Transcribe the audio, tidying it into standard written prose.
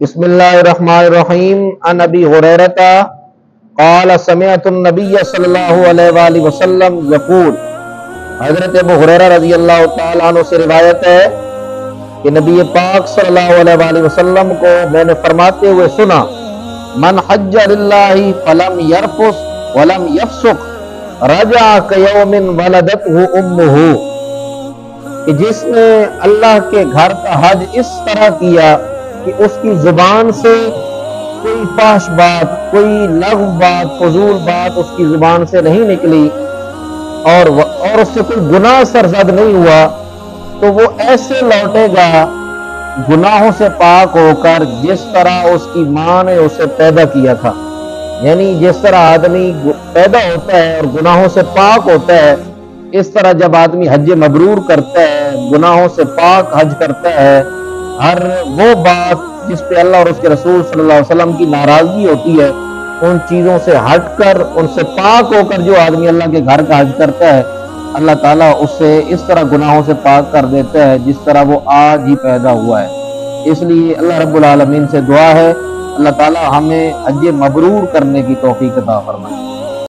بسم اللہ الرحمن الرحیم عن ابی ہریرہ قال سمعت النبی صلی اللہ علیہ وآلہ وسلم یقول، حضرت ابو ہریرہ رضی اللہ تعالیٰ عنہ سے روایت ہے کہ نبی پاک صلی اللہ علیہ وآلہ وسلم کو میں نے فرماتے ہوئے سنا، من حج للہ فلم یرفث ولم یفسق رجع کیوم ولدتہ امہ، کہ جس نے اللہ کے گھر کا حج اس طرح کیا کہ اس کی زبان سے کوئی فحش بات، کوئی لغو بات، فضول بات اس کی زبان سے نہیں نکلی اور اس سے کوئی گناہ سرزد نہیں ہوا، تو وہ ایسے لوٹے گا گناہوں سے پاک ہو کر جس طرح اس کی ماں نے اسے پیدا کیا تھا۔ یعنی جس طرح آدمی پیدا ہوتا ہے اور گناہوں سے پاک ہوتا ہے، اس طرح جب آدمی حج مبرور کرتا ہے، گناہوں سے پاک حج کرتا ہے، ہر وہ بات جس پہ اللہ اور اس کے رسول صلی اللہ علیہ وسلم کی ناراضگی ہوتی ہے، ان چیزوں سے ہٹ کر، ان سے پاک ہو کر جو آدمی اللہ کے گھر کا حج کرتا ہے، اللہ تعالیٰ اسے اس طرح گناہوں سے پاک کر دیتا ہے جس طرح وہ آج ہی پیدا ہوا ہے۔ اس لیے اللہ رب العالمین سے دعا ہے اللہ تعالیٰ ہمیں حج مبرور کرنے کی توفیق عطا فرمائے۔